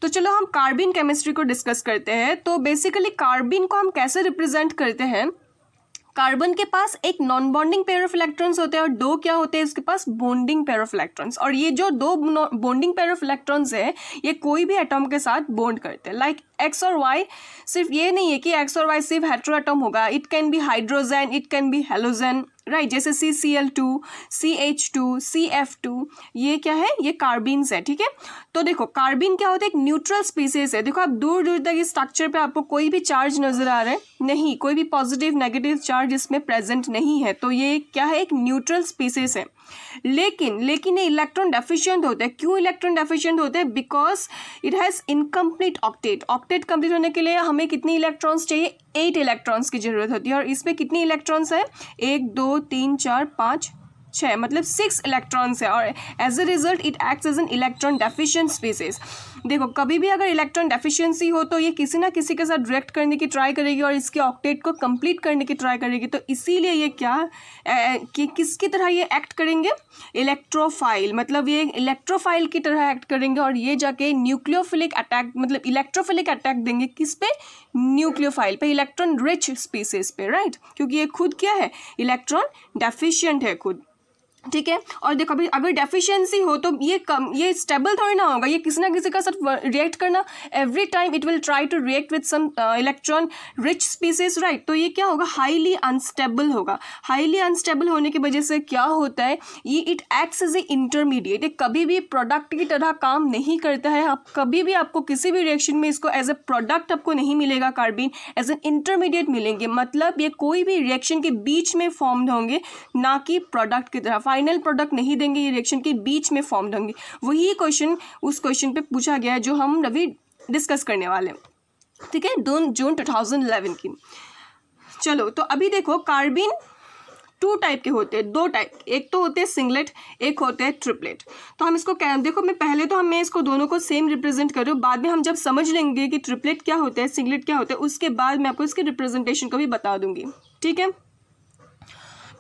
तो चलो हम कार्बन केमिस्ट्री को डिस्कस करते हैं। तो बेसिकली कार्बन को हम कैसे रिप्रेजेंट करते हैं, कार्बन के पास एक non bonding pair of electrons होते हैं और दो क्या होते हैं इसके पास बॉन्डिंग पेयर ऑफ इलेक्ट्रॉन्स। और ये जो दो बॉन्डिंग पेयर ऑफ इलेक्ट्रॉन्स है ये कोई भी एटॉम के साथ बॉन्ड करते हैं। लाइक एक्स और वाई, सिर्फ ये नहीं है कि एक्स और वाई सिर्फ हेटेरो एटॉम होगा, it can be hydrogen, it can be halogen, right. जैसे CCl2, CH2, CF2, ये क्या है, ये कार्बीन्स है, ठीक है। तो देखो कार्बन क्या होता है, एक न्यूट्रल स्पीसीज है। देखो आप दूर दूर तक इस स्ट्रक्चर पे आपको कोई भी चार्ज नजर आ रहा है नहीं, कोई भी पॉजिटिव नेगेटिव चार्ज इसमें प्रेजेंट नहीं है, तो ये क्या है, एक न्यूट्रल स्पीसीज है। लेकिन ये इलेक्ट्रॉन डेफिशिएंट होता है। क्यों इलेक्ट्रॉन डेफिशिएंट होते हैं, because it has incomplete octet. Octet complete होने के लिए हमें कितनी इलेक्ट्रॉन्स चाहिए, 8 इलेक्ट्रॉन्स की जरूरत होती है। और इसमें कितनी इलेक्ट्रॉन्स है, 1 2 3 4 5 6, मतलब 6 इलेक्ट्रॉन्स है। और as a result it acts as an electron deficient species. देखो कभी भी अगर इलेक्ट्रॉन डेफिशिएंसी हो तो ये किसी ना किसी के साथ रिएक्ट करने की ट्राई करेगी और इसके ऑक्टेट को कंप्लीट करने की ट्राई करेगी। तो इसीलिए ये क्या कि किसकी तरह ये एक्ट करेंगे, इलेक्ट्रोफाइल, मतलब ये इलेक्ट्रोफाइल की तरह एक्ट करेंगे और ये जाके न्यूक्लियोफिलिक अटैक, मतलब इलेक्ट्रोफिलिक अटैक देंगे किस पे, न्यूक्लियोफाइल पे, इलेक्ट्रॉन रिच स्पीसीज पे, राइट। क्योंकि ये खुद क्या है, इलेक्ट्रॉन डेफिशिएंट है खुद, ठीक है। और देखो अभी अगर डेफिशिएंसी हो तो ये स्टेबल थोड़ी ना होगा, ये किसी ना किसी का साथ रिएक्ट करना, every time it will try to react with some electron rich species, right. तो ये क्या होगा, हाईली अनस्टेबल होगा। हाईली अनस्टेबल होने की वजह से क्या होता है, ये it acts as a intermediate, ये कभी भी प्रोडक्ट की तरह काम नहीं करता है। आप कभी भी आपको किसी भी रिएक्शन में इसको एज ए प्रोडक्ट आपको नहीं मिलेगा, कार्बन एज एन इंटरमीडिएट मिलेंगे। मतलब ये कोई भी रिएक्शन के बीच में फॉर्म्ड होंगे, ना कि प्रोडक्ट की तरह फाइनल प्रोडक्ट नहीं देंगे, ये रिएक्शन के बीच में फॉर्म्ड होंगे। वही क्वेश्चन उस क्वेश्चन पे पूछा गया है जो हम अभी डिस्कस करने वाले हैं, ठीक है, 2 जून 2011 की। चलो तो अभी देखो कार्बन 2 टाइप के होते हैं, 2 टाइप, एक तो होते हैं सिंगलेट, एक होते हैं ट्रिपलेट। तो हम इसको देखो मैं पहले तो मैं इसको दोनों को सेम रिप्रेजेंट कर रही हूँ, बाद में हम जब समझ लेंगे कि ट्रिपलेट क्या होता है, सिंगलेट क्या होता है, उसके बाद मैं आपको इसके रिप्रेजेंटेशन को भी बता दूंगी, ठीक है।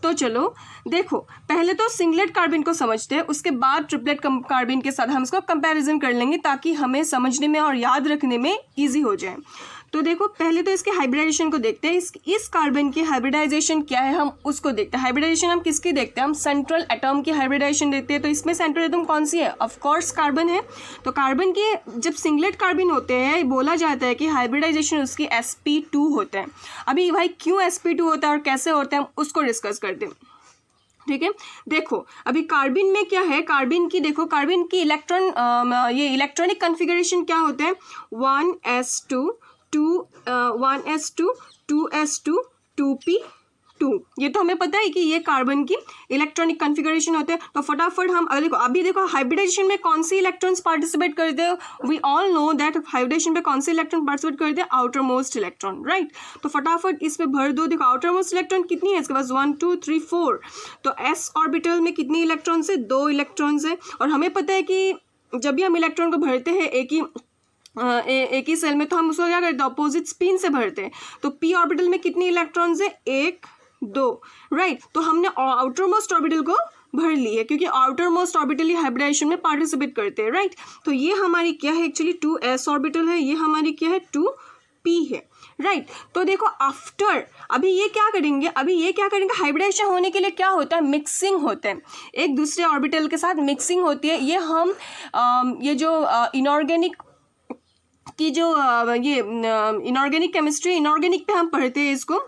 तो चलो देखो पहले तो सिंगलेट कार्बन को समझते हैं, उसके बाद ट्रिपलेट कार्बन के साथ हम इसको कंपैरिजन कर लेंगे ताकि हमें समझने में और याद रखने में इजी हो जाए। तो देखो पहले तो इसके हाइब्रिडाइजेशन को देखते हैं। इस कार्बन की हाइब्रिडाइजेशन क्या है हम उसको देखते हैं। हाइब्रिडाइजेशन हम किसकी देखते हैं, हम सेंट्रल एटम की हाइब्रिडाइजेशन देखते हैं। तो इसमें सेंट्रल एटम कौन सी है, ऑफ कोर्स कार्बन है। तो कार्बन के जब सिंगलेट कार्बन होते हैं बोला जाता है कि हाइब्रिडाइजेशन उसकी sp2 होता है। अभी भाई क्यों sp2 होता है और कैसे होता है हम उसको डिस्कस करते हैं, ठीक है। देखो अभी कार्बन में क्या है, कार्बन की देखो कार्बन की इलेक्ट्रॉन ये इलेक्ट्रॉनिक कॉन्फ़िगरेशन क्या होता है, 1s2 1s2 2s2 2p2। ये तो हमें पता है कि ये कार्बन की इलेक्ट्रॉनिक कॉन्फ़िगरेशन होते हैं। तो फटाफट हम अभी देखो हाइब्रिडाइजेशन में कौन सी इलेक्ट्रॉन्स पार्टिसिपेट करते हैं, we all know that hybridisation में कौन से इलेक्ट्रॉन पार्टिसिपेट करते हैं, आउटर मोस्ट इलेक्ट्रॉन, राइट। तो फटाफट इस पे भर दो। देखो आउटर मोस्ट इलेक्ट्रॉन कितनी है इसके पास, 1 2 3 4। तो s ऑर्बिटल में कितनी इलेक्ट्रॉन्स है, 2 इलेक्ट्रॉन्स है। और हमें पता है कि जब भी हम इलेक्ट्रॉन को भरते हैं एक ही सेल में, तो हम उसको क्या करते हैं, अपोजिट स्पिन से भरते हैं। तो p ऑर्बिटल में कितनी इलेक्ट्रॉन्स है, 1 2, राइट। तो हमने आउटर मोस्ट ऑर्बिटल को भर ली है क्योंकि आउटर मोस्ट ऑर्बिटल ही हाइब्रिडाइजेशन में पार्टिसिपेट करते हैं, राइट। तो ये हमारी क्या है, एक्चुअली 2s ऑर्बिटल है, ये हमारी क्या है 2p है, राइट। तो देखो आफ्टर अभी ये क्या करेंगे, हाइब्रिडाइजेशन होने के लिए क्या होता है, मिक्सिंग होता है, एक दूसरे ऑर्बिटल के साथ मिक्सिंग होती है। ये हम ये जो इनऑर्गेनिक की जो ये इनऑर्गेनिक केमिस्ट्री, इनऑर्गेनिक पे हम पढ़ते हैं इसको।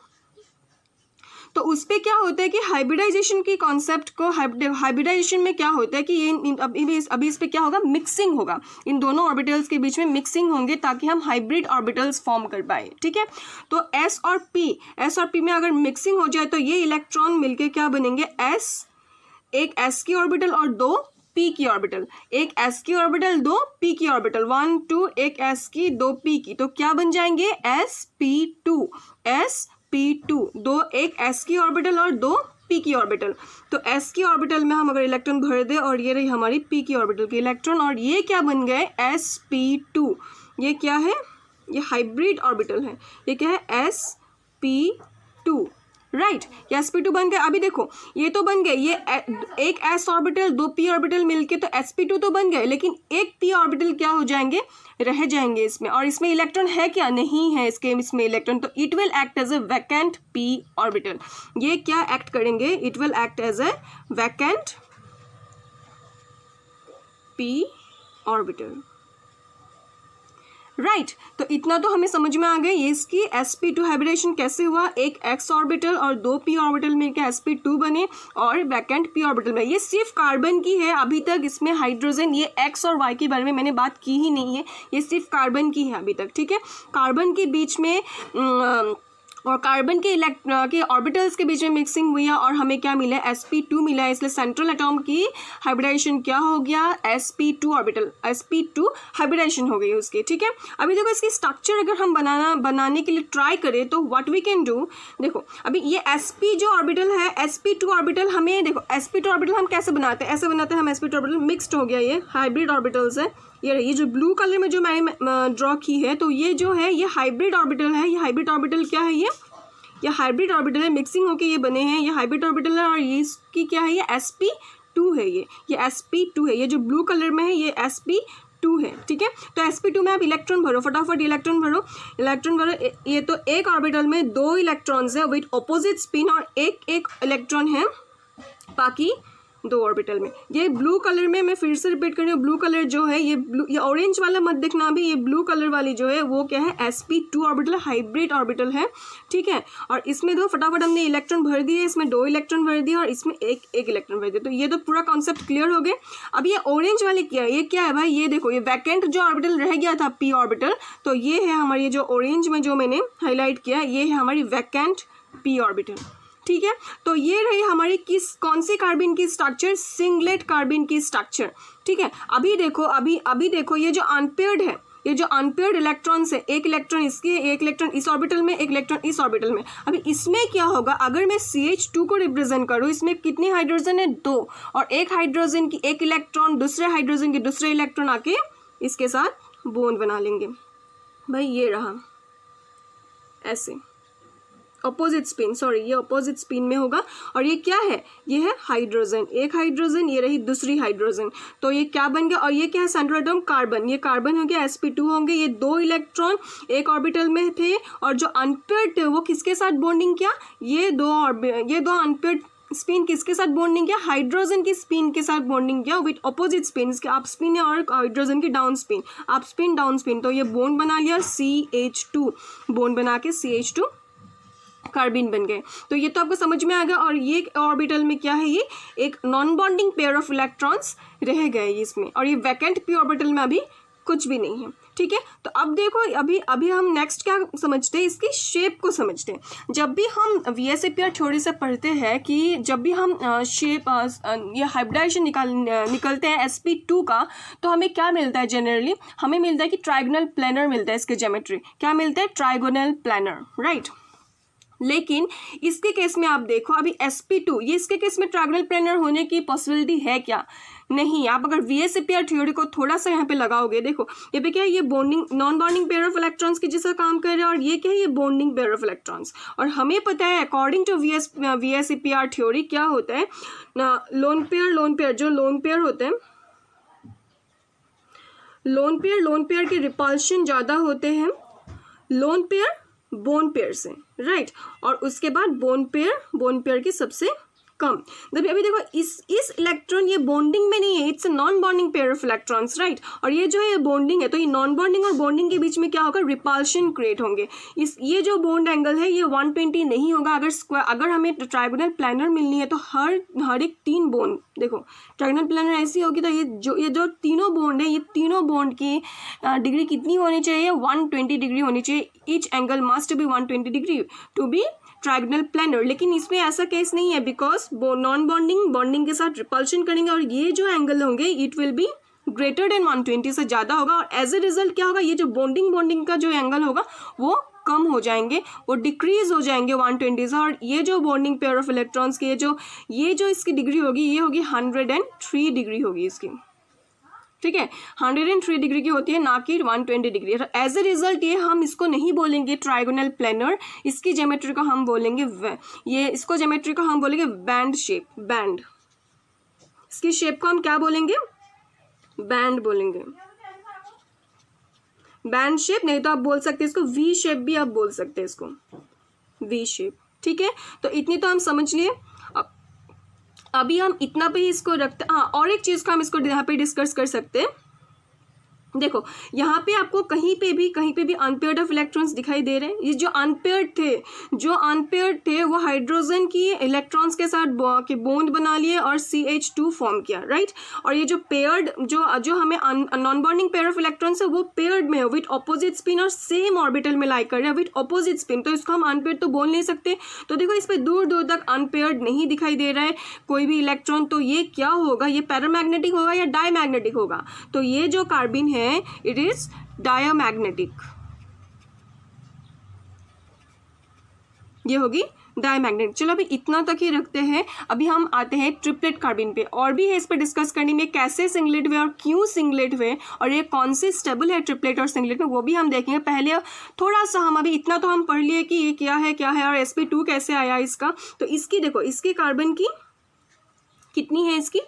तो उस पर क्या होता है कि हाइब्रिडाइजेशन की कॉन्सेप्ट को, हाइब्रिडाइजेशन में क्या होता है कि ये अभी इस पर क्या होगा, मिक्सिंग होगा, इन दोनों ऑर्बिटल्स के बीच में मिक्सिंग होंगे ताकि हम हाइब्रिड ऑर्बिटल्स फॉर्म कर पाए, ठीक है। तो s और p में अगर मिक्सिंग हो जाए तो ये इलेक्ट्रॉन मिलके क्या बनेंगे, एक s की ऑर्बिटल और 2 p की ऑर्बिटल, एक s की ऑर्बिटल 2 p की ऑर्बिटल, 1 2, एक s की 2 p की, तो क्या बन जाएंगे, sp2 2, एक s की ऑर्बिटल और 2 p की ऑर्बिटल। तो s की ऑर्बिटल में हम अगर इलेक्ट्रॉन भर दे और ये रही हमारी p की ऑर्बिटल के इलेक्ट्रॉन, और ये क्या बन गए, sp2। ये क्या है, ये हाइब्रिड ऑर्बिटल है, ये क्या है, sp2, राइट, ये sp2 बन गए। अभी देखो ये तो बन गए, ये एक s ऑर्बिटल 2 p ऑर्बिटल मिलके तो sp2 तो बन गए, लेकिन एक p ऑर्बिटल क्या हो जाएंगे, रह जाएंगे इसमें। और इसमें इलेक्ट्रॉन है क्या, नहीं है इसमें इलेक्ट्रॉन, तो it will act as a vacant p orbital. ये क्या एक्ट करेंगे, it will act as a vacant p orbital. Right, तो इतना तो हमें समझ में आ गया ये इसकी sp2 हाइब्रिडेशन कैसे हुआ, एक x ऑर्बिटल और 2 p ऑर्बिटल मिलकर sp2 बने और वैकेंट p ऑर्बिटल में। ये सिर्फ कार्बन की है, अभी तक इसमें हाइड्रोजन, ये x और y के बारे में मैंने बात की ही नहीं है, ये सिर्फ कार्बन की है अभी तक, ठीक है। कार्बन के बीच में और कार्बन के ऑर्बिटल्स के बीच में मिक्सिंग हुई है और हमें क्या मिला है, sp2 मिला है, इसलिए सेंट्रल एटॉम की हाइब्रिडेशन क्या हो गया, sp2 ऑर्बिटल, sp2 हाइब्रिडेशन हो गई उसकी, ठीक है। अभी देखो इसकी स्ट्रक्चर अगर हम बनाने के लिए ट्राई करें तो व्हाट वी कैन डू, देखो अभी ये sp जो ऑर्बिटल है, sp2 ऑर्बिटल, हमें देखो sp2 ऑर्बिटल हम कैसे बनाते हैं, ऐसे बनाते हैं हम, sp2 ऑर्बिटल मिक्स्ड हो गया, ये हाइब्रिड ऑर्बिटल्स है, ये जो ब्लू कलर में जो मैंने ड्रॉ की है, तो ये जो है ये हाइब्रिड ऑर्बिटल है। ये हाइब्रिड ऑर्बिटल क्या है, ये हाइब्रिड ऑर्बिटल है, मिक्सिंग होके ये बने हैं, ये हाइब्रिड ऑर्बिटल है। और ये इसकी क्या है, ये sp2 है, ये sp2 है, ये जो ब्लू कलर में है ये sp2 है, ठीक है। तो sp2 में आप इलेक्ट्रॉन भरो, फटाफट इलेक्ट्रॉन भरो। ये तो एक ऑर्बिटल में 2 इलेक्ट्रॉन्स है विद ऑपोजिट स्पिन और एक इलेक्ट्रॉन है बाकी 2 ऑर्बिटल में। ये ब्लू कलर में, मैं फिर से रिपीट कर रही हूँ, ब्लू कलर जो है ये ऑरेंज वाला मत देखना अभी, ये ब्लू कलर वाली जो है वो क्या है, sp2 ऑर्बिटल, हाइब्रिड ऑर्बिटल है, ठीक है। और इसमें दो फटाफट हमने इलेक्ट्रॉन भर दिए, इसमें 2 इलेक्ट्रॉन भर दिए और इसमें एक इलेक्ट्रॉन भर दिया, तो ये तो पूरा कॉन्सेप्ट क्लियर हो गया। अब ये ऑरेंज वाली क्या है, ये क्या है भाई, ये देखो ये वैकेंट जो ऑर्बिटल रह गया था p ऑर्बिटल, तो ये है हमारी, ये जो ऑरेंज में जो मैंने हाईलाइट किया ये है हमारी वैकेंट p ऑर्बिटल, ठीक है। तो ये रही हमारी कौन सी कार्बन की स्ट्रक्चर, सिंगलेट कार्बन की स्ट्रक्चर, ठीक है। अभी देखो अभी देखो ये जो अनपेयर्ड है, ये जो अनपेयर्ड इलेक्ट्रॉन्स है, एक इलेक्ट्रॉन इसके, एक इलेक्ट्रॉन इस ऑर्बिटल में, एक इलेक्ट्रॉन इस ऑर्बिटल में। अभी इसमें क्या होगा, अगर मैं CH2 को रिप्रेजेंट करूँ, इसमें कितनी हाइड्रोजन है, 2, और एक हाइड्रोजन की एक इलेक्ट्रॉन दूसरे हाइड्रोजन के दूसरे इलेक्ट्रॉन आके इसके साथ बॉन्ड बना लेंगे भाई, ये रहा ऐसे अपोजिट स्पिन, सॉरी ये अपोजिट स्पिन में होगा। और ये क्या है, ये है हाइड्रोजन, एक हाइड्रोजन, ये रही दूसरी हाइड्रोजन, तो ये क्या बन गया, और ये क्या है सेंट्रल एटॉम कार्बन, ये कार्बन हो गया, sp2 होंगे, ये 2 इलेक्ट्रॉन एक ऑर्बिटल में थे और जो अनपेयर्ड थे वो किसके साथ बॉन्डिंग किया, ये दो अनपेयर्ड स्पिन किसके साथ बॉन्डिंग किया, हाइड्रोजन की स्पिन के साथ बॉन्डिंग किया विद ऑपोजिट स्पिन, इसके अप स्पिन है और हाइड्रोजन की down spin, up spin down spin, तो ये बॉन्ड बना लिया CH2, बॉन्ड बना के CH2 कार्बिन बन गए। तो ये तो आपको समझ में आ गया। और ये ऑर्बिटल में क्या है, ये एक non bonding pair of electrons रह गए इसमें, और ये वैकेंट p ऑर्बिटल में अभी कुछ भी नहीं है, ठीक है। तो अब देखो अभी हम नेक्स्ट क्या समझते हैं, इसकी शेप को समझते हैं। जब भी हम VSEPR थ्योरी से पढ़ते हैं कि जब भी हम शेप ये हाइब्रिडाइजेशन निकलते हैं sp2 का, तो हमें क्या मिलता है, जनरली हमें मिलता है कि ट्राइगोनल प्लेनर मिलता है, इसके ज्योमेट्री क्या मिलता है, ट्राइगोनल प्लेनर, राइट। लेकिन इसके केस में आप देखो अभी sp2, ये इसके केस में ट्राइगोनल प्लेनर होने की पॉसिबिलिटी है क्या, नहीं। आप अगर VSEPR थ्योरी को थोड़ा सा यहाँ पे लगाओगे, देखो ये पे क्या है, ये bonding non bonding pair of electrons की जैसा काम कर रहे हैं, और ये क्या है, ये बॉन्डिंग पेयर ऑफ इलेक्ट्रॉन्स। और हमें पता है अकॉर्डिंग टू VSEPR थ्योरी क्या होता है ना, लोन पेयर जो लोन पेयर होते हैं, लोन पेयर के रिपल्शन ज़्यादा होते हैं लोन पेयर बोन पेयर से, राइट। और उसके बाद बोन पेयर की सबसे कम। जब अभी देखो इस इलेक्ट्रॉन ये बॉन्डिंग में नहीं है, it's a non bonding pair of electrons, right. और ये जो है ये बॉन्डिंग है, तो ये नॉन बॉन्डिंग और बॉन्डिंग के बीच में क्या होगा, रिपल्शन क्रिएट होंगे। ये जो बॉन्ड एंगल है ये 120 नहीं होगा। अगर हमें ट्राइगोनल प्लेनर मिलनी है तो हर एक 3 बॉन्ड, देखो ट्राइगोनल प्लेनर ऐसी होगी, तो ये जो तीनों बॉन्ड है, ये तीनों बॉन्ड की डिग्री कितनी होनी चाहिए, 120 डिग्री होनी चाहिए। Each angle must be 120 degree to be trigonal planar. लेकिन इसमें ऐसा केस नहीं है, बिकॉज नॉन बॉन्डिंग के साथ रिपल्शन करेंगे और ये जो एंगल होंगे it will be greater than 120, से ज़्यादा होगा। और एज ए रिजल्ट क्या होगा, ये जो बॉन्डिंग का जो एंगल होगा वो कम हो जाएंगे, वो डिक्रीज हो जाएंगे 120 से। और ये जो बॉन्डिंग पेयर ऑफ इलेक्ट्रॉन्स की ये जो इसकी डिग्री होगी, ये होगी 103 डिग्री होगी इसकी, ठीक है, 103 डिग्री की होती है, ना कि 120 डिग्री। एज ए रिजल्ट ये हम इसको नहीं बोलेंगे ट्राइगोनल प्लेनर, इसकी ज्योमेट्री को हम बोलेंगे इसको ज्योमेट्री को हम बोलेंगे बैंड शेप। बैंड, इसकी शेप को हम क्या बोलेंगे? बैंड बोलेंगे। बैंड शेप, नहीं तो आप बोल सकते हैं इसको वी शेप भी आप बोल सकते हैं इसको, वी शेप। ठीक है, तो इतनी तो हम समझ लिए। अभी हम इतना पे ही इसको रखते। हाँ, और एक चीज़ को हम इसको यहाँ पे डिस्कस कर सकते हैं। देखो यहाँ पे आपको कहीं पे भी अनपेयर्ड ऑफ इलेक्ट्रॉन्स दिखाई दे रहे हैं। ये जो अनपेयर्ड थे वो हाइड्रोजन की इलेक्ट्रॉन्स के साथ बॉन्ड बना लिए और CH2 फॉर्म किया, राइट। और ये जो पेयर्ड जो हमें non bonding pair of electrons है वो पेयर्ड में है विथ ऑपोजिट स्पिन और सेम ऑर्बिटल में लाई कर रहे हैं विथ ऑपोजिट स्पिन, तो इसको हम अनपेयर्ड तो बोल नहीं सकते। तो देखो इस पर दूर दूर तक अनपेयर्ड नहीं दिखाई दे रहा है कोई भी इलेक्ट्रॉन, तो ये क्या होगा? ये पैरामैग्नेटिक होगा या डायमैग्नेटिक होगा? तो ये जो कार्बिन है it is diamagnetic, ये होगी डायमैग्नेटिक। चलो अभी इतना तक ही रखते हैं। अभी हम आते हैं ट्रिपलेट कार्बिन पे, और भी है इस पे डिस्कस करने में, कैसे सिंगलेट हुए और क्यों सिंगलेट हुए और ये कौन सी स्टेबल है ट्रिपलेट और सिंगलेट में, वो भी हम देखेंगे। पहले थोड़ा सा हम अभी इतना तो हम पढ़ लिए कि ये क्या है और sp2 कैसे आया इसका। तो इसकी देखो, इसकी कार्बन की कितनी है, इसकी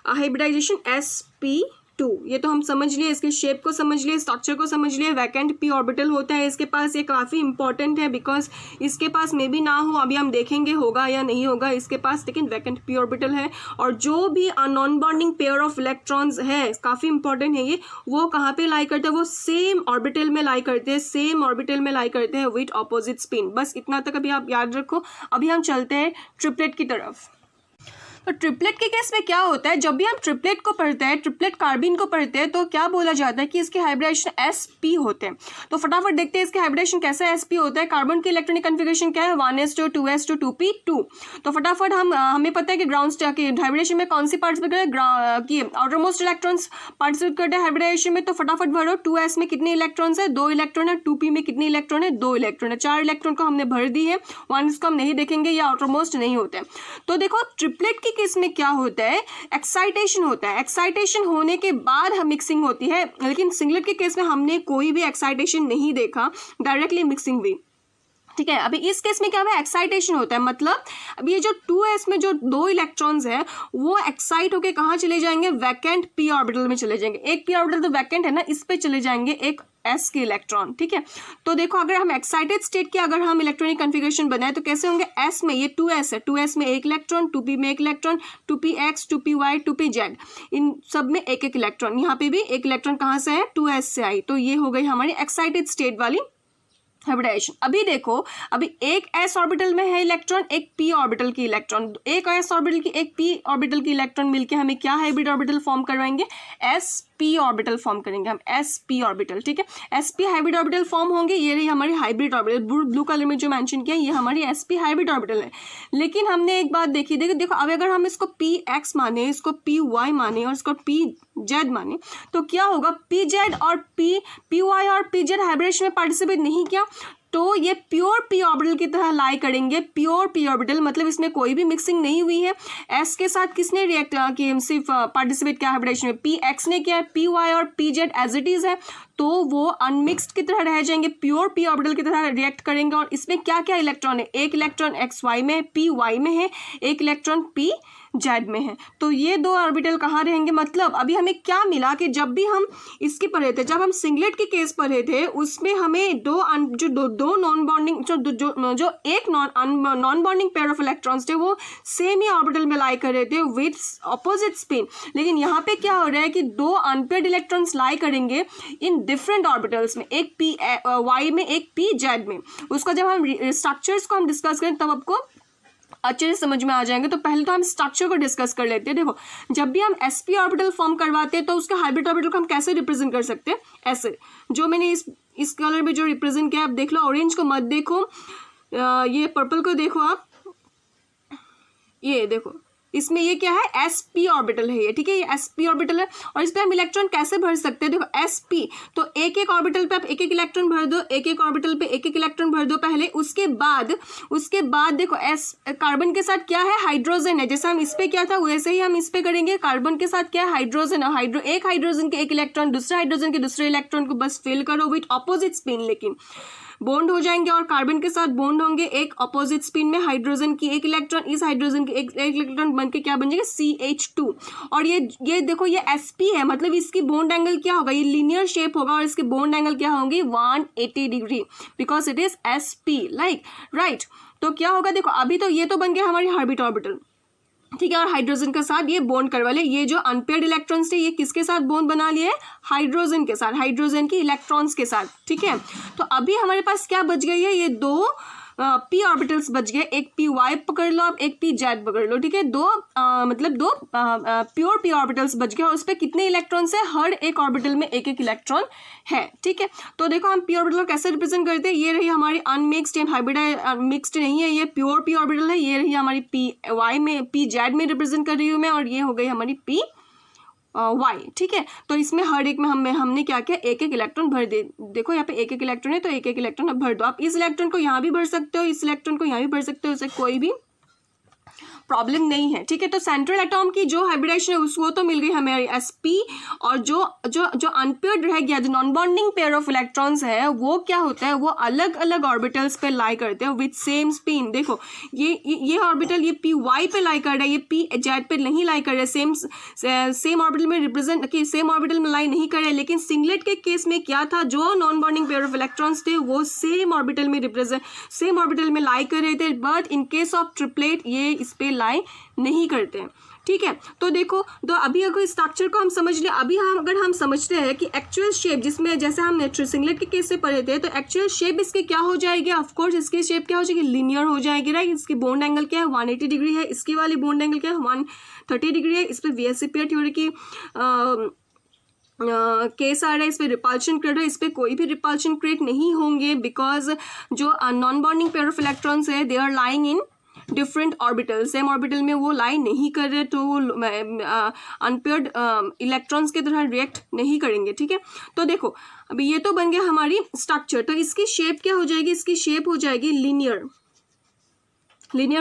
हाइब्रिडाइजेशन sp2, ये तो हम समझ लिए, इसके शेप को समझ लिए, स्ट्रक्चर को समझ लिए। वैकेंट p ऑर्बिटल होता है इसके पास, ये काफ़ी इंपॉर्टेंट है बिकॉज इसके पास मे भी ना हो, अभी हम देखेंगे होगा या नहीं होगा इसके पास, लेकिन वैकेंट p ऑर्बिटल है। और जो भी non bonding pair of electrons है, काफ़ी इंपॉर्टेंट है ये, वो कहाँ पे लाई करते हैं? वो सेम ऑर्बिटल में लाई करते हैं, विथ ऑपोजिट स्पिन। बस इतना तक अभी आप याद रखो। अभी हम चलते हैं ट्रिपलेट की तरफ। तो ट्रिपलेट के केस में क्या होता है, जब भी हम ट्रिपलेट को पढ़ते हैं, ट्रिपलेट कार्बिन को पढ़ते हैं, तो क्या बोला जाता है कि इसके हाइब्रिडाइजेशन sp होते हैं। तो फटाफट देखते हैं इसके हाइब्रिडाइजेशन कैसे sp होता है। कार्बन की इलेक्ट्रॉनिक कन्फिगरेशन क्या है? 1s2 2s2 2p2। तो फटाफट हमें पता है कि ग्राउंड के हाइब्रिडेशन में कौन सी पार्टिसिपेट करते हैं, आउटरमोस्ट इलेक्ट्रॉन्स पार्टिसिपेट करते हैं हाइब्रिडाइजेशन में। तो फटाफट भरो, 2s में कितने इलेक्ट्रॉन्स है? 2 इलेक्ट्रॉन है। 2p में कितने इलेक्ट्रॉन है? 2 इलेक्ट्रॉन है। 4 इलेक्ट्रॉन को हमने भर दी है। 1s को हम नहीं देखेंगे, ये आउटरमोस्ट नहीं होते हैं। तो देखो ट्रिपलेट की केस में क्या होता है? एक्साइटेशन होता है। एक्साइटेशन होने के बाद हम मिक्सिंग होती है, लेकिन सिंगलेट के केस में हमने कोई भी एक्साइटेशन नहीं देखा, डायरेक्टली मिक्सिंग हुई। ठीक है, अभी इस केस में क्या है? एक्साइटेशन होता है, मतलब अभी ये जो 2s में जो 2 इलेक्ट्रॉन्स है वो एक्साइट होके कहाँ चले जाएंगे? वैकेंट p ऑर्बिटल में चले जाएंगे। एक p ऑर्बिटल तो वैकेंट है ना, इस पे चले जाएंगे एक s के इलेक्ट्रॉन। ठीक है, तो देखो अगर हम एक्साइटेड स्टेट की अगर हम इलेक्ट्रॉनिक कन्फिगरेशन बनाए तो कैसे होंगे? s में ये 2s है, 2s में एक इलेक्ट्रॉन, 2p में एक इलेक्ट्रॉन, 2px 2py 2pz, इन सब में एक एक इलेक्ट्रॉन। यहाँ पे भी एक इलेक्ट्रॉन कहाँ से है? 2s से आई। तो ये हो गई हमारी एक्साइटेड स्टेट वाली हाइब्रिडाइजेशन। अभी देखो, अभी एक s ऑर्बिटल में है इलेक्ट्रॉन, एक p ऑर्बिटल की इलेक्ट्रॉन, एक s ऑर्बिटल की एक p ऑर्बिटल की इलेक्ट्रॉन मिलके हमें क्या हाइब्रिड ऑर्बिटल फॉर्म करवाएंगे? sp ऑर्बिटल फॉर्म करेंगे हम, sp ऑर्बिटल। ठीक है, sp हाइब्रिड ऑर्बिटल फॉर्म होंगे। ये रही हमारी हाइब्रिड ऑर्बिटल, ब्लू कलर में जो मेंशन किया ये हमारी sp हाइब्रिड ऑर्बिटल है। लेकिन हमने एक बात देखी, देखो अब अगर हम इसको px माने, इसको py माने और इसको pz माने, तो क्या होगा? pz और py और pz हाइब्रिडेशन में पार्टिसिपेट नहीं किया, तो ये प्योर p ऑर्बिटल की तरह लाई करेंगे। प्योर p ऑर्बिटल मतलब इसमें कोई भी मिक्सिंग नहीं हुई है। s के साथ किसने रिएक्ट किया? सिर्फ पार्टिसिपेट किया हाइब्रिडेशन में? px ने किया। py और pz एज इट इज है, तो वो अनमिक्स्ड की तरह रह जाएंगे, प्योर p ऑर्बिटल की तरह रिएक्ट करेंगे। और इसमें क्या क्या इलेक्ट्रॉन है? एक इलेक्ट्रॉन xy में, py में है, एक इलेक्ट्रॉन pz में है। तो ये 2 ऑर्बिटल कहाँ रहेंगे? मतलब अभी हमें क्या मिला कि जब भी हम इसकी पढ़े थे, जब हम सिंगलेट के केस पढ़े थे, उसमें हमें दो नॉन बॉन्डिंग जो एक non bonding pair of electrons थे वो सेम ही ऑर्बिटल में लाई कर रहे थे विथ ऑपोजिट स्पिन। लेकिन यहाँ पे क्या हो रहा है कि 2 अनपेयर्ड इलेक्ट्रॉन्स लाई करेंगे इन डिफरेंट ऑर्बिटल्स में, एक y में, एक pz में। उसका जब हम स्ट्रक्चर्स को हम डिस्कस करें तब आपको अच्छे से समझ में आ जाएंगे। तो पहले तो हम स्ट्रक्चर को डिस्कस कर लेते हैं। देखो, जब भी हम sp ऑर्बिटल फॉर्म करवाते हैं तो उसके हाइब्रिड ऑर्बिटल को हम कैसे रिप्रेजेंट कर सकते हैं? ऐसे, जो मैंने इस कलर में जो रिप्रेजेंट किया, आप देख लो, ऑरेंज को मत देखो, ये पर्पल को देखो आप, ये देखो, इसमें ये क्या है, sp ऑर्बिटल है ये, ठीक है, ये sp ऑर्बिटल है। और इस पे हम इलेक्ट्रॉन कैसे भर सकते हैं, देखो sp, तो एक एक ऑर्बिटल पे आप एक एक इलेक्ट्रॉन भर दो, एक एक ऑर्बिटल पे एक एक इलेक्ट्रॉन भर दो पहले, उसके बाद देखो कार्बन के साथ क्या है, हाइड्रोजन है। जैसे हम इस पे क्या था वैसे ही हम इस पे करेंगे। कार्बन के साथ क्या है, हाइड्रोजन है। एक हाइड्रोजन के एक इलेक्ट्रॉन दूसरे हाइड्रोजन के दूसरे इलेक्ट्रॉन को बस फिल करो विथ ऑपोजिट स्पिन, लेकिन बॉन्ड हो जाएंगे और कार्बन के साथ बॉन्ड होंगे एक ऑपोजिट स्पिन में। हाइड्रोजन की एक इलेक्ट्रॉन, इस हाइड्रोजन की एक इलेक्ट्रॉन बन के क्या बन जाएगा, CH2। और ये देखो ये sp है, मतलब इसकी बॉन्ड एंगल क्या होगा, ये लीनियर शेप होगा और इसके बॉन्ड एंगल क्या होंगे, 180 degree, because it is sp, like right. तो क्या होगा, देखो अभी तो ये तो बन गया हमारी ऑर्बिट ऑर्बिटल, ठीक है, और हाइड्रोजन के साथ ये बॉन्ड करवा ले। ये जो अनपेयर्ड इलेक्ट्रॉन्स थे ये किसके साथ बॉन्ड बना लिए, हाइड्रोजन के साथ, हाइड्रोजन की इलेक्ट्रॉन्स के साथ, ठीक है। तो अभी हमारे पास क्या बच गई है, ये दो p ऑर्बिटल्स बच गए, एक py पकड़ लो आप, एक pz पकड़ लो, ठीक है, मतलब दो प्योर p ऑर्बिटल्स बच गए और उस पर कितने इलेक्ट्रॉन्स है, हर एक ऑर्बिटल में एक एक इलेक्ट्रॉन है, ठीक है। तो देखो हम p ऑर्बिटल कैसे रिप्रेजेंट करते हैं, ये रही हमारी अनमिक्स्ड, हाइब्रिड मिक्स्ड नहीं है, ये प्योर p ऑर्बिटल है। ये रही हमारी py में, pz में रिप्रेजेंट कर रही हूँ मैं, और ये हो गई हमारी p y, ठीक है। तो इसमें हर एक में हमने क्या किया, एक एक इलेक्ट्रॉन भर दे। देखो यहाँ पे एक एक इलेक्ट्रॉन है तो एक एक इलेक्ट्रॉन अब भर दो। आप इस इलेक्ट्रॉन को यहाँ भी भर सकते हो, इस इलेक्ट्रॉन को यहाँ भी भर सकते हो, उसे कोई भी प्रॉब्लम नहीं है, ठीक है। तो सेंट्रल एटॉम की जो हाइब्रिडाइजेशन है उसको तो मिल गई हमें sp, और जो अनपेयर्ड रह गया, जो non bonding pair of electrons है वो क्या होता है, वो अलग अलग ऑर्बिटल्स पे लाई करते हैं विथ सेम स्पिन। देखो ये ऑर्बिटल ये py पे लाई कर रहा है, ये pz पे नहीं लाई कर रहा है, सेम ऑर्बिटल में रिप्रेजेंट कि सेम ऑर्बिटल में लाई नहीं कर रहा है। लेकिन सिंगलेट के केस में क्या था, जो non bonding pair of electrons थे वो सेम ऑर्बिटल में लाई कर रहे थे, but in case of triplet ये इस पे लाई नहीं करते हैं, ठीक है। तो देखो, तो अभी अगर स्ट्रक्चर को हम समझ ले, अभी अगर हम समझते हैं कि एक्चुअल शेप, जिसमें जैसे हम सिंगलेट के केस से पढ़े थे, तो एक्चुअल शेप इसकी क्या हो जाएगी, ऑफ कोर्स इसकी शेप क्या हो जाएगी, लीनियर हो जाएगी, राइट। इसकी बॉन्ड एंगल क्या है, 180 डिग्री है, इसकी वाली बॉन्ड एंगल क्या है, 130 डिग्री है। इस पर VSEPR थ्योरी की केस आ रहा है, इस पर रिपल्शन क्रिएट है, इस पर कोई भी रिपल्शन क्रिएट नहीं होंगे, बिकॉज जो non bonding pair of electrons है they are lying in different orbital, same orbital में वो लाइन नहीं कर रहे, तो वो अनपेयर्ड इलेक्ट्रॉन्स की तरह रिएक्ट नहीं करेंगे, ठीक है। तो देखो अभी ये तो बन गया हमारी स्ट्रक्चर, तो इसकी शेप क्या हो जाएगी, इसकी शेप हो जाएगी लीनियर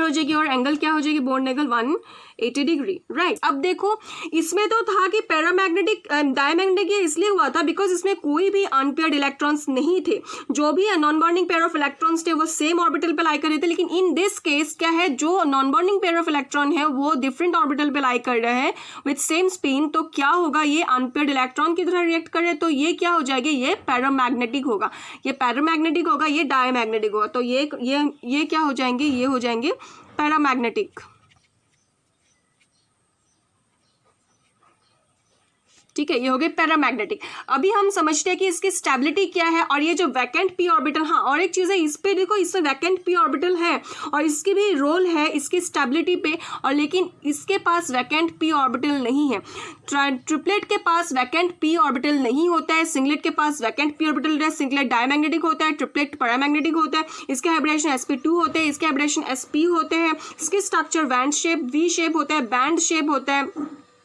हो जाएगी, और एंगल क्या हो जाएगी, बॉन्ड एंगल 180 डिग्री, राइट। अब देखो इसमें तो था कि पैरामैग्नेटिक डायमैग्नेटिक ये इसलिए हुआ था बिकॉज इसमें कोई भी अनपेयर्ड इलेक्ट्रॉन्स नहीं थे, जो भी non bonding pair of electrons थे वो सेम ऑर्बिटल पे लाई कर रहे थे। लेकिन इन दिस केस क्या है, जो non bonding pair of electron है वो डिफरेंट ऑर्बिटल पे लाई कर रहे हैं विथ सेम स्पिन, तो क्या होगा, ये अनपेयर्ड इलेक्ट्रॉन की तरह रिएक्ट कर रहे हैं, तो ये क्या हो जाएगी, ये पैरामैग्नेटिक होगा, ये डायमैग्नेटिक होगा, तो ये क्या हो जाएंगे, ये हो जाएंगे पैरामैग्नेटिक, ठीक है, ये हो गए पैरामैग्नेटिक। अभी हम समझते हैं कि इसकी स्टेबिलिटी क्या है, और ये जो वैकेंट p ऑर्बिटल, हाँ और एक चीज़ है, इस पे देखो इसमें वैकेंट p ऑर्बिटल है और इसकी भी रोल है इसकी स्टेबिलिटी पे, और लेकिन इसके पास वैकेंट p ऑर्बिटल नहीं है। ट्रिपलेट के पास वैकेंट p ऑर्बिटल नहीं होता है, सिंगलेट के पास वैकेंट p ऑर्बिटल है, सिंगलेट डायमैग्नेटिक होता है, ट्रिपलेट पैरामैग्नेटिक होता है, इसके हाइब्रिडेशन sp2 होते हैं, इसके हाइब्रिडेशन sp होते हैं, इसकी structure van shape V shape होता है, बैंड शेप होता है,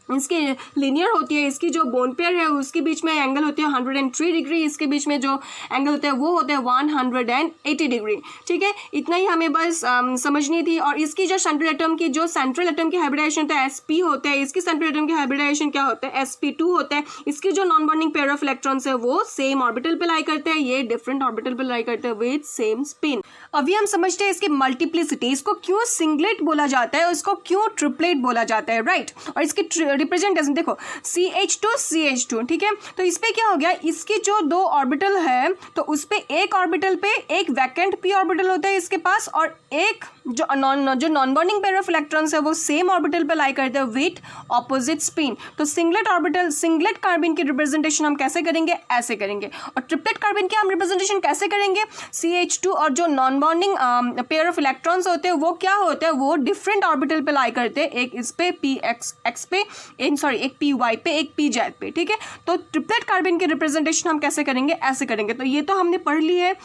इसकी लीनियर होती है, इसकी जो बोन पेयर है उसके बीच में एंगल होती है 103 डिग्री, इसके बीच में जो एंगल होता है वो होता है 180 डिग्री, ठीक है। इतना ही हमें बस समझनी थी। और इसकी जो सेंट्रल एटम की हाइब्रिडाइजेशन होता है sp होता है, इसकी सेंट्रल एटम की हाइब्रिडाइजेशन क्या होता है, sp2 होता है। इसकी जो non bonding pair of electrons है वो सेम ऑर्बिटल पे लाई करते हैं, ये डिफरेंट ऑर्बिटल पे लाई करते हैं विद सेम स्पिन। अभी हम समझते हैं इसकी मल्टीप्लिसिटी, इसको क्यों सिंगलेट बोला जाता है और इसको क्यों ट्रिपलेट बोला जाता है, राइट। और इसकी रिप्रेजेंटेशन देखो CH2, ठीक है। तो इस पे क्या हो गया, इसकी जो दो ऑर्बिटल है तो उस पे एक ऑर्बिटल पे एक वैकेंट p ऑर्बिटल होता है इसके पास, और एक जो non bonding pair of electrons है वो सेम ऑर्बिटल पे लाई करते हैं विथ ऑपोजिट स्पिन। तो सिंगलेट कार्बन की रिप्रेजेंटेशन हम कैसे करेंगे, ऐसे करेंगे, और ट्रिपलेट कार्बन की हम रिप्रेजेंटेशन कैसे करेंगे, CH2 और जो non bonding pair of electrons होते हैं वो क्या होते हैं, वो डिफरेंट ऑर्बिटल पे लाई करते हैं, एक इस पे px पे, एक py पे, एक pz पे, ठीक है। तो ट्रिपलेट कार्बन की रिप्रेजेंटेशन हम कैसे करेंगे, ऐसे करेंगे। तो ये तो हमने पढ़ ली है।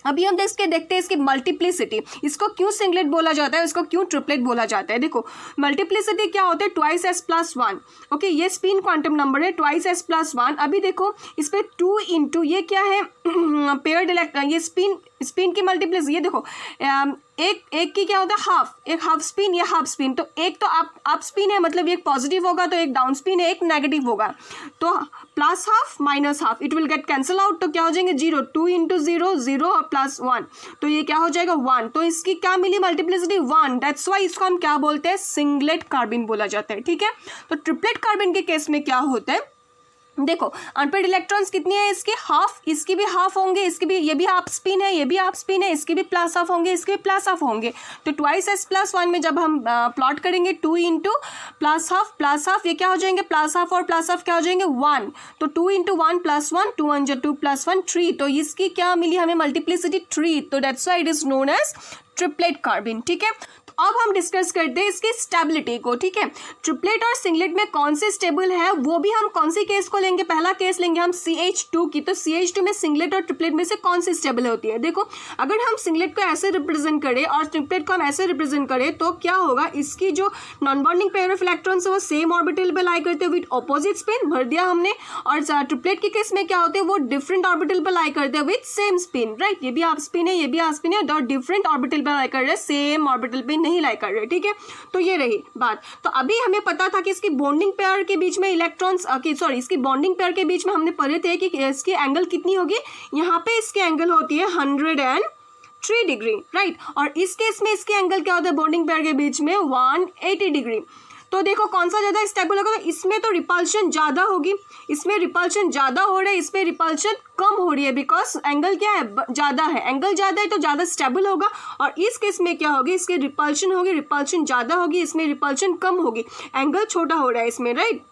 अभी हम देखते हैं इसकी मल्टीप्लिसिटी, इसको क्यों सिंगलेट बोला जाता है, इसको क्यों ट्रिपलेट बोला जाता है। देखो मल्टीप्लिसिटी क्या होता है, twice S plus one. Okay, ये स्पिन क्वांटम नंबर है, ट्वाइस एस प्लस वन। अभी देखो इस पर 2 इंटू ये क्या है पेयर्ड इलेक्ट्रॉन, ये स्पिन की मल्टीप्लिसिटी, ये देखो एक की क्या होता है हाफ, एक हाफ स्पिन, ये हाफ स्पिन, तो एक तो अप स्पिन है, मतलब एक पॉजिटिव होगा तो एक डाउन स्पिन है, एक नेगेटिव होगा, तो plus half minus half it will get cancel out, तो क्या हो जाएंगे 0, 2 इंटू 0 0 प्लस 1, तो ये क्या हो जाएगा 1, तो इसकी क्या मिली मल्टीप्लिसिटी 1, दैट्स वाई इसको हम क्या बोलते हैं, सिंगलेट कार्बिन बोला जाता है। ठीक है, तो ट्रिपलेट कार्बिन के केस में क्या होता है, देखो अनपेयर्ड इलेक्ट्रॉन्स कितनी है इसकी हाफ, इसकी भी हाफ होंगे, इसकी भी, ये भी हाफ स्पिन है, ये भी हाफ स्पिन है, इसकी भी प्लस हाफ होंगे, इसके भी प्लस हाफ होंगे, तो ट्वाइस एस प्लस वन में जब हम प्लॉट करेंगे 2 इंटू प्लस हाफ, ये क्या हो जाएंगे प्लस हाफ और प्लस हाफ क्या हो जाएंगे 1, तो 2 इंटू 1 प्लस 1, 2 1 2 प्लस 1 3, तो इसकी क्या मिली हमें मल्टीप्लिसिटी 3, तो that's why it is known as triplet carbene. ठीक है, तो अब हम डिस्कस करते हैं इसकी स्टेबिलिटी को। ठीक है, ट्रिपलेट और सिंगलेट में कौन से स्टेबल है, वो भी हम कौन सी केस को लेंगे, पहला केस लेंगे हम CH2 की, तो CH2 में सिंगलेट और ट्रिपलेट में से कौन सी स्टेबल होती है। देखो अगर हम सिंगलेट को ऐसे रिप्रेजेंट करें और ट्रिपलेट को हम ऐसे रिप्रेजेंट करें तो क्या होगा, इसकी जो non bonding pair of electrons है वो सेम ऑर्बिटल पे लाई करते हैं विद ऑपोजिट स्पिन, भर दिया हमने, और ट्रिपलेट के केस में क्या होते हैं वो डिफरेंट ऑर्बिटल पे लाई करते हैं विद सेम स्पिन, राइट, ये भी हाफ स्पिन है, ये भी हाफ स्पिन है, और डिफरेंट ऑर्बिटल पे लाई कर रहे हैं, सेम ऑर्बिटल पे नहीं लाई कर रहे। ठीक है, तो ये रही बात। तो अभी हमें पता था कि इसकी बॉन्डिंग पेयर के बीच में इलेक्ट्रॉन्स इसकी बॉन्डिंग पेयर के बीच में हमने पढ़े थे कि इसकी एंगल कितनी होगी, यहाँ पे इसकी एंगल होती है 103 डिग्री, राइट, और इस केस में इसकी एंगल क्या होता है बॉन्डिंग पेयर के बीच में 180 डिग्री। तो देखो कौन सा ज़्यादा स्टेबल होगा, तो इसमें तो रिपल्शन ज़्यादा होगी, इसमें रिपल्शन ज़्यादा हो रहा है, इसमें रिपल्शन कम हो रही है, बिकॉज एंगल क्या है ज़्यादा है, एंगल ज़्यादा है तो ज़्यादा स्टेबल होगा, और इस केस में क्या होगी, इसकी रिपल्शन होगी, रिपल्शन ज़्यादा होगी, इसमें रिपल्शन कम होगी, एंगल छोटा हो रहा है इसमें, राइट।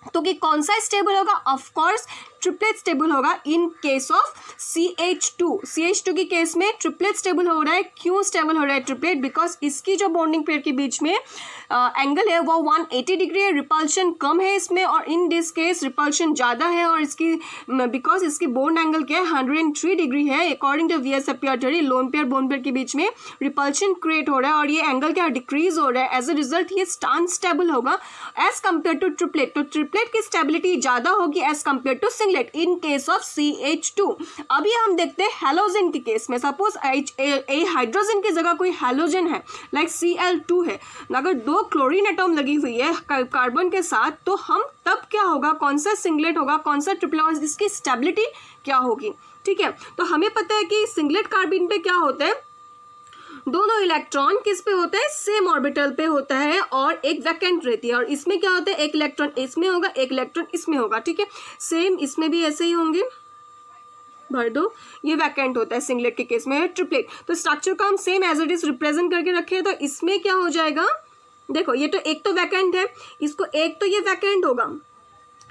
तो कि कौन सा स्टेबल होगा, ऑफ कोर्स ट्रिपलेट स्टेबल होगा इन केस ऑफ CH2 की केस में ट्रिपलेट स्टेबल हो रहा है। क्यों स्टेबल हो रहा है ट्रिपलेट, बिकॉज इसकी जो बॉन्डिंग पेयर के बीच में एंगल है वो 180 डिग्री है, रिपल्शन कम है इसमें, और इन दिस केस रिपल्शन ज़्यादा है, और इसकी बिकॉज इसकी बॉन्ड एंगल क्या है 103 डिग्री है, अकॉर्डिंग टू VS एपियरी लोन पेयर बॉन्ड पेयर के बीच में रिपल्शन क्रिएट हो रहा है, और ये एंगल क्या डिक्रीज हो रहा है, एज अ रिजल्ट ये अनस्टेबल होगा एज कम्पेयर टू ट्रिपलेट। तो ट्रिपलेट की स्टेबिलिटी ज़्यादा होगी as compare to singlet in case of CH2। अभी हम देखते हैं हैलोजन के केस में, सपोज हाइड्रोजन की जगह कोई हैलोजन है लाइक Cl2 है, अगर 2 क्लोरीन एटम लगी हुई है कार्बन के साथ, तो हम तब क्या होगा, कौन सा सिंगलेट होगा, कौन सा ट्रिपलेट होगा, इसकी स्टेबिलिटी क्या होगी। ठीक है, तो हमें पता है कि सिंगलेट कार्बिन पे क्या होता है, दोनों इलेक्ट्रॉन किस पे होता है, सेम ऑर्बिटल पे होता है, और एक वैकेंट रहती है, और इसमें क्या होता है एक इलेक्ट्रॉन इसमें होगा, एक इलेक्ट्रॉन इसमें होगा। ठीक है, सेम इसमें भी ऐसे ही होंगे, भर दो, ये वैकेंट होता है सिंगलेट के केस में। ट्रिपलेट तो स्ट्रक्चर को हम same as it is represent करके रखें, तो इसमें क्या हो जाएगा, देखो ये तो एक तो वैकेंट है, इसको एक तो ये वैकेंट होगा,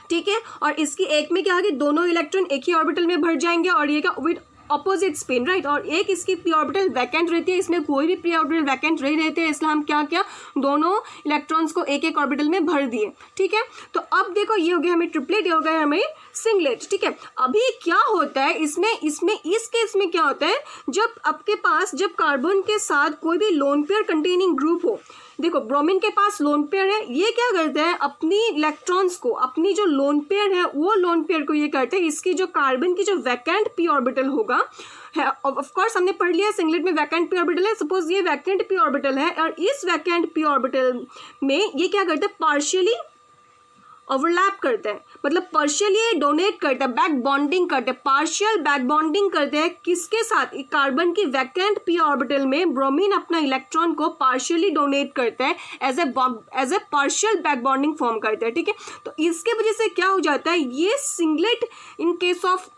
ठीक है, और इसकी एक में क्या होगी, दोनों इलेक्ट्रॉन एक ही ऑर्बिटल में भर जाएंगे, और ये क्या विद ऑपोजिट स्पिन, राइट, और एक इसकी पी ऑर्बिटल वैकेंट रहती है, इसमें कोई भी पी ऑर्बिटल वैकेंट नहीं रहते हैं, इसलिए हम क्या क्या दोनों इलेक्ट्रॉन्स को एक एक ऑर्बिटल में भर दिए। ठीक है, तो अब देखो ये हो गया हमें ट्रिपलेट, ये हो गया हमें सिंगलेट। ठीक है, अभी क्या होता है इसमें इस केस में क्या होता है, जब आपके पास जब कार्बन के साथ कोई भी लोन पेयर कंटेनिंग ग्रुप हो, देखो ब्रोमीन के पास लोन पेयर है, ये क्या करते हैं अपनी इलेक्ट्रॉन्स को, अपनी जो लोन पेयर है वो लोन पेयर को ये करते हैं, इसकी जो कार्बन की जो वैकेंट पी ऑर्बिटल होगा है, ऑफ कोर्स हमने पढ़ लिया सिंगलेट में वैकेंट पी ऑर्बिटल है, सपोज ये वैकेंट पी ऑर्बिटल है, और इस वैकेंट पी ऑर्बिटल में ये क्या करते हैं पार्शियली ओवरलैप करते हैं, मतलब पार्शियली डोनेट करते हैं, बैक बॉन्डिंग करते हैं, पार्शियल बैक बॉन्डिंग करते हैं, किसके साथ, कार्बन की वैकेंट पी ऑर्बिटल में ब्रोमीन अपना इलेक्ट्रॉन को पार्शियली डोनेट करता है, as a partial back bonding form करता है। ठीक है, तो इसके वजह से क्या हो जाता है, ये singlet in case of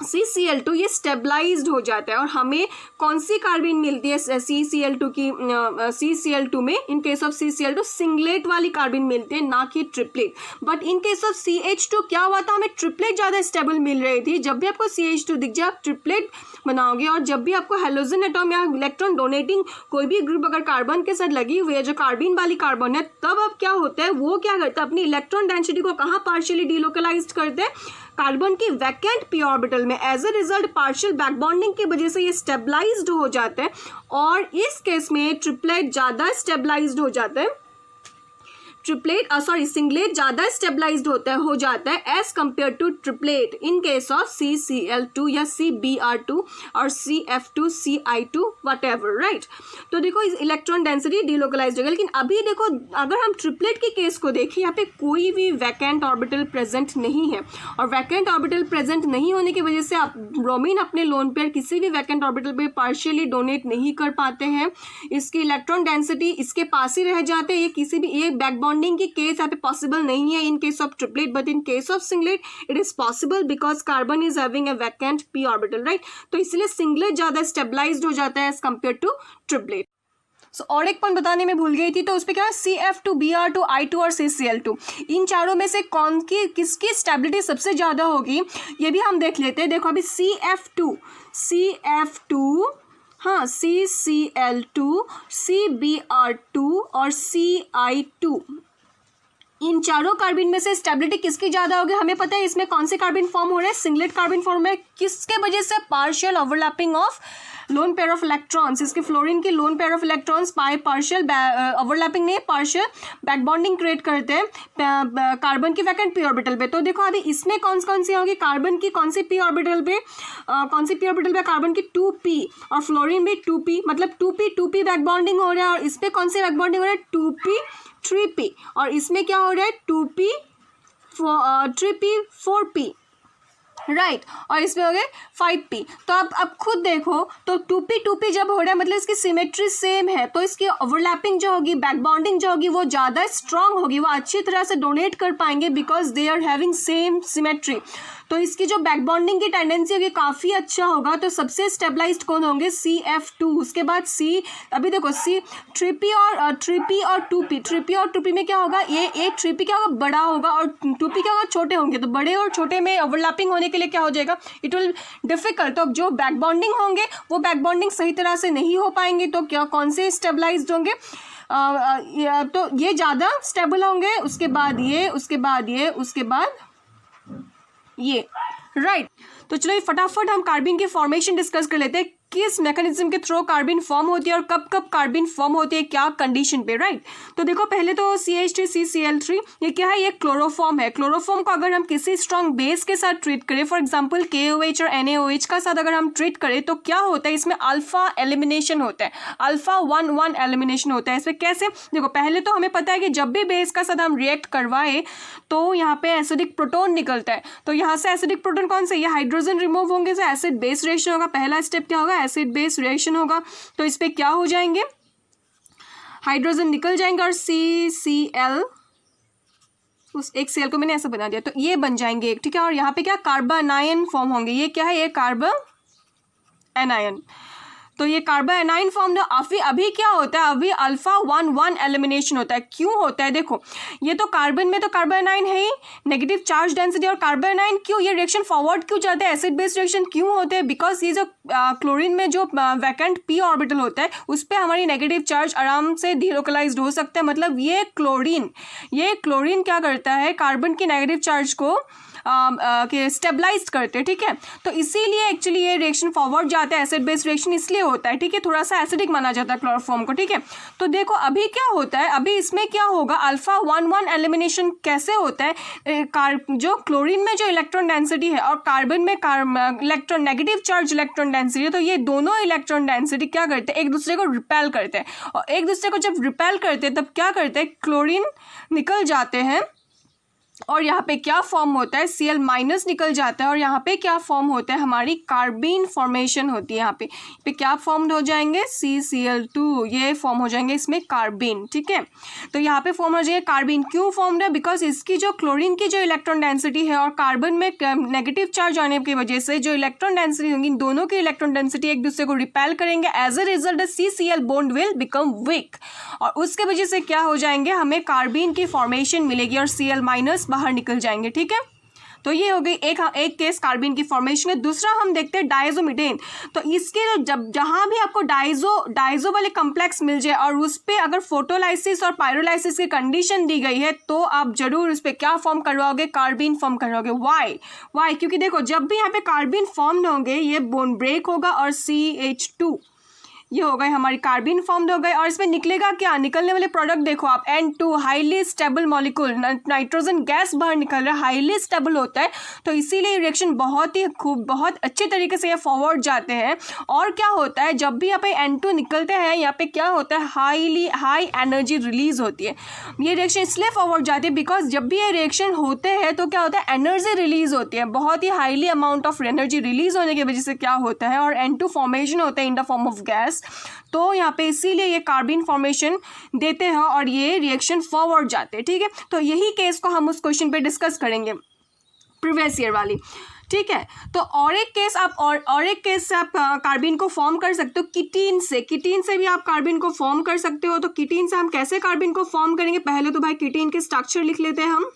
CCl2 ये स्टेबलाइज्ड हो जाता है, और हमें कौन सी कार्बिन मिलती है CCl2 की, CCl2 में इन केस ऑफ CCl2 सिंगलेट वाली कार्बिन मिलती है, ना कि triplet. But in case of CH2 क्या हुआ था, हमें ट्रिपलेट ज़्यादा स्टेबल मिल रही थी। जब भी आपको CH2 दिख जाए आप ट्रिपलेट बनाओगे, और जब भी आपको हेलोजन एटम या इलेक्ट्रॉन डोनेटिंग कोई भी ग्रुप अगर कार्बन के साथ लगी हुई है जो कार्बिन वाली कार्बन है, तब अब क्या होता है वो क्या करता है अपनी इलेक्ट्रॉन डेंसिटी को कहाँ पार्शियली डिलोकलाइज्ड करते हैं, कार्बन की वैकेंट पी ऑर्बिटल में as a result partial back bonding की वजह से ये स्टेबलाइज्ड हो जाते हैं, और इस केस में ट्रिपलेट ज़्यादा स्टेबलाइज्ड हो जाता है, सिंगलेट ज़्यादा स्टेबलाइज्ड हो जाता है as compare to triplet in case of CCl2 या CBr2 और CF2 CI2 व्हाटएवर, राइट। तो देखो इस इलेक्ट्रॉन डेंसिटी डिलोकलाइज्ड होगा, लेकिन अभी देखो अगर हम ट्रिपलेट के केस को देखें, यहाँ पे कोई भी वैकेंट ऑर्बिटल प्रेजेंट नहीं है, और वैकेंट ऑर्बिटल प्रेजेंट नहीं होने की वजह से आप ब्रोमीन अपने लोन पेयर किसी भी वैकेंट ऑर्बिटल पे पार्शियली डोनेट नहीं कर पाते हैं, इसकी इलेक्ट्रॉन डेंसिटी इसके पास ही रह जाते हैं, ये किसी भी ये बैक बॉन्डिंग की केस यहाँ पे पॉसिबल नहीं है इन case of triplet, but in case of singlet it is possible because carbon is having a vacant p orbital, right. तो इसलिए सिंगलेट ज्यादा स्टेबलाइज्ड हो जाता है एज कंपेयर टू ट्रिपलेट। और एक पॉइंट बताने में भूल गई थी, तो उस पर क्या है CF2 BR2 I2 और CCl2, इन चारों में से किसकी स्टेबिलिटी सबसे ज़्यादा होगी ये भी हम देख लेते हैं। देखो अभी CF2 हाँ CCl2 CBr2 और CI2, इन चारों कार्बन में से स्टेबिलिटी किसकी ज़्यादा होगी हमें पता है। इसमें कौन से कार्बन फॉर्म हो रहे हैं, सिंगलेट कार्बन फॉर्म है, किसके वजह से, partial overlapping of lone pair of electrons, इसके फ्लोरीन की lone pair of electrons partial overlapping नहीं, पार्शियल बैक बॉन्डिंग क्रिएट करते हैं कार्बन की वैकेंट पी ऑर्बिटल पे। तो देखो अभी इसमें कौन सी होगी, कार्बन की कौन सी पी ऑर्बिटल पे कार्बन की 2p और फ्लोरीन भी 2p, मतलब 2p बैक बॉन्डिंग हो रहा है, और इस पर कौन सी बैक बॉन्डिंग हो रहा है 2p 3p, और इसमें क्या हो रहा है 2p 3p 4p, राइट और इसमें हो गए 5p। तो अब खुद देखो, तो 2p जब हो रहा है मतलब इसकी सिमेट्री सेम है, तो इसकी ओवरलैपिंग जो होगी, बैक बॉन्डिंग जो होगी वो ज़्यादा स्ट्रांग होगी, वो अच्छी तरह से डोनेट कर पाएंगे because they are having same symmetry. तो इसकी जो बैक बॉन्डिंग की टेंडेंसी होगी काफ़ी अच्छा होगा। तो सबसे स्टेबलाइज्ड कौन होंगे, CF2, उसके बाद अभी देखो 3p और 2p में क्या होगा, ये 3p क्या होगा, बड़ा होगा, और 2p क्या होगा, छोटे होंगे। तो बड़े और छोटे में ओवरलैपिंग होने के लिए क्या हो जाएगा, इट विल डिफिकल्ट। तो अब जो बैक बॉन्डिंग होंगे वो बैक बॉन्डिंग सही तरह से नहीं हो पाएंगे, तो क्या कौन से स्टेबलाइज्ड होंगे, तो ये ज़्यादा स्टेबल होंगे, उसके बाद ये राइट। तो चलो ये फटाफट हम कार्बन की फॉर्मेशन डिस्कस कर लेते हैं, किस मैकेनिज्म के थ्रू कार्बन फॉर्म होती है और कब कब कार्बन फॉर्म होती है, क्या कंडीशन पे, राइट। तो देखो पहले तो CH3CCl3 ये क्या है, ये क्लोरोफॉर्म है। क्लोरोफॉर्म को अगर हम किसी स्ट्रॉन्ग बेस के साथ ट्रीट करें, फॉर एग्जांपल KOH और NaOH का साथ अगर हम ट्रीट करें तो क्या होता है, इसमें अल्फा एलिमिनेशन होता है, अल्फा 1 एलिमिनेशन होता है। इसमें कैसे, देखो पहले तो हमें पता है कि जब भी बेस का साथ हम रिएक्ट करवाए तो यहाँ पे एसिडिक प्रोटोन निकलता है, तो यहाँ से एसिडिक प्रोटोन कौन से, ये हाइड्रोजन रिमूव होंगे, से एसिड बेस रिएक्शन होगा। पहला स्टेप क्या होगा, एसिड बेस रिएक्शन होगा। तो इस पे क्या हो जाएंगे, हाइड्रोजन निकल जाएंगे और CCl, उस एक सेल को मैंने ऐसा बना दिया, तो ये बन जाएंगे एक, ठीक है। और यहाँ पे क्या कार्बोनायन फॉर्म होंगे, ये क्या है, ये कार्बोनायन। तो ये कार्बोनाइन फॉर्म अभी क्या होता है, अभी अल्फा 1 एलिमिनेशन होता है। क्यों होता है, देखो ये तो कार्बन में तो कार्बोनाइन है ही, नेगेटिव चार्ज डेंसिटी, और कार्बोनाइन क्यों ये रिएक्शन फॉरवर्ड क्यों जाते हैं, एसिड बेस रिएक्शन क्यों होते हैं, बिकॉज ये जो क्लोरीन में जो वैकेंट p ऑर्बिटल होता है उस पर हमारी नेगेटिव चार्ज आराम से डीलोकलाइज्ड हो सकता है। मतलब ये क्लोरीन क्या करता है, कार्बन की नेगेटिव चार्ज को स्टेबलाइज करते हैं, ठीक है। तो इसीलिए एक्चुअली ये रिएक्शन फॉरवर्ड जाता है, एसिड बेस रिएक्शन इसलिए होता है, ठीक है, थोड़ा सा एसिडिक माना जाता है क्लोरोफॉर्म को, ठीक है। तो देखो अभी क्या होता है, अभी इसमें क्या होगा, अल्फा 1 एलिमिनेशन कैसे होता है, जो क्लोरीन में जो इलेक्ट्रॉन डेंसिटी है और कार्बन में electron negative charge electron density है, तो ये दोनों इलेक्ट्रॉन डेंसिटी क्या करते हैं, एक दूसरे को रिपेल करते हैं, और एक दूसरे को जब रिपेल करते हैं तब क्या करते हैं, क्लोरीन निकल जाते हैं, और यहाँ पे क्या फॉर्म होता है, Cl माइनस निकल जाता है, और यहाँ पे क्या फॉर्म होता है, हमारी कार्बीन फॉर्मेशन होती है। यहाँ पे क्या फॉर्म हो जाएंगे, CCl2, ये फॉर्म हो जाएंगे इसमें कार्बीन, ठीक है। तो यहाँ पे फॉर्म हो जाएगा कार्बीन, क्यों फॉर्म है, बिकॉज इसकी जो क्लोरीन की जो इलेक्ट्रॉन डेंसिटी है और कार्बन में नेगेटिव चार्ज आने की वजह से जो इलेक्ट्रॉन डेंसिटी होंगी, दोनों की इलेक्ट्रॉन डेंसिटी एक दूसरे को रिपेल करेंगे, as a result CCl bond will become weak, और उसके वजह से क्या हो जाएंगे, हमें कार्बीन की फॉर्मेशन मिलेगी और Cl माइनस बाहर निकल जाएंगे, ठीक है। तो ये हो गई एक केस कार्बिन की फॉर्मेशन है। दूसरा हम देखते हैं डायजोमीथेन। तो इसके जब जहाँ भी आपको डाइजो वाले कम्प्लेक्स मिल जाए और उस पर अगर फोटोलाइसिस और पायरोलाइसिस की कंडीशन दी गई है तो आप जरूर उस पर क्या फॉर्म करवाओगे, कार्बिन फॉर्म करवाओगे। वाई क्योंकि देखो जब भी यहाँ पे कार्बिन फॉर्म होंगे ये बोन ब्रेक होगा और CH2 ये हो गए हमारी कार्बिन फॉर्म्ड हो गए। और इसमें निकलेगा क्या, निकलने वाले प्रोडक्ट देखो आप N2 highly stable molecule, nitrogen gas बाहर निकल रहा है, हाईली स्टेबल होता है। तो इसीलिए रिएक्शन बहुत अच्छे तरीके से ये फॉरवर्ड जाते हैं। और क्या होता है जब भी यहाँ पे N2 निकलते हैं यहाँ पे क्या होता है, हाई एनर्जी रिलीज होती है। ये रिएक्शन इसलिए फॉरवर्ड जाती है बिकॉज जब भी ये रिएक्शन होते हैं तो क्या होता है, एनर्जी रिलीज होती है, बहुत ही highly amount of energy release होने की वजह से क्या होता है और N2 फॉर्मेशन होता है in the form of gas. तो यहाँ पे इसीलिए ये कार्बिन फॉर्मेशन देते हैं और ये रिएक्शन फॉरवर्ड जाते हैं। ठीक है, तो यही केस को हम उस क्वेश्चन पे डिस्कस करेंगे प्रीवियस ईयर वाली। ठीक है, तो और एक केस से आप कार्बिन को फॉर्म कर सकते हो कीटीन से भी आप कार्बिन को फॉर्म कर सकते हो। तो कीटीन से हम कैसे कार्बिन को फॉर्म करेंगे, पहले तो भाई कीटीन के स्ट्रक्चर लिख लेते हैं हम।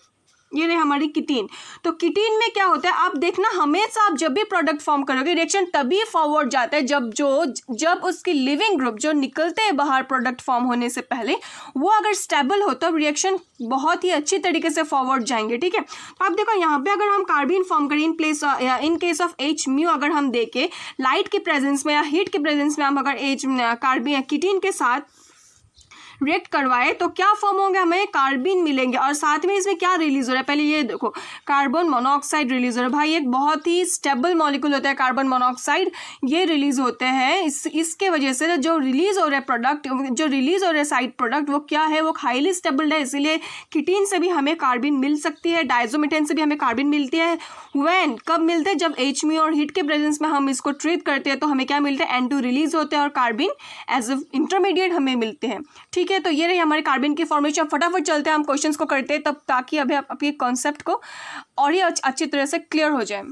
ये रहे हमारी कीटीन। तो कीटीन में क्या होता है, आप देखना हमेशा आप जब भी प्रोडक्ट फॉर्म करोगे रिएक्शन तभी फॉरवर्ड जाता है जब उसकी लिविंग ग्रुप जो निकलते हैं बाहर प्रोडक्ट फॉर्म होने से पहले वो अगर स्टेबल हो तो रिएक्शन बहुत ही अच्छी तरीके से फॉरवर्ड जाएंगे। ठीक है, तो आप देखो यहाँ पे अगर हम कार्बिन फॉर्म करें इन केस ऑफ H अगर हम देखें लाइट के प्रेजेंस में या हीट के प्रेजेंस में हम अगर कार्बिन कीटीन के साथ रिएक्ट करवाए तो क्या फॉर्म होंगे, हमें कार्बिन मिलेंगे। और साथ में इसमें क्या रिलीज हो रहा है, पहले ये देखो कार्बन मोनोऑक्साइड रिलीज हो रहा है। भाई एक बहुत ही स्टेबल मॉलिक्यूल होता है कार्बन मोनोऑक्साइड, ये रिलीज होते हैं। इसके वजह से जो रिलीज हो रहा है प्रोडक्ट, जो रिलीज हो रहा है साइड प्रोडक्ट वो क्या है, वो हाईली स्टेबल है। इसीलिए कीटीन से भी हमें कार्बिन मिल सकती है, डायजोमीथेन से भी हमें कार्बिन मिलती है। कब मिलते हैं, जब H और हीट के प्रेजेंस में हम इसको ट्रीट करते हैं तो हमें क्या मिलता है, N2 रिलीज होते हैं और कार्बिन एज इंटरमीडिएट हमें मिलते हैं। ठीक है, तो ये रही हमारे कार्बिन की फॉर्मेशन। फटाफट चलते हैं हम क्वेश्चंस को करते हैं तब, ताकि अभी आपके कॉन्सेप्ट को और ये अच्छी तरह से क्लियर हो जाए।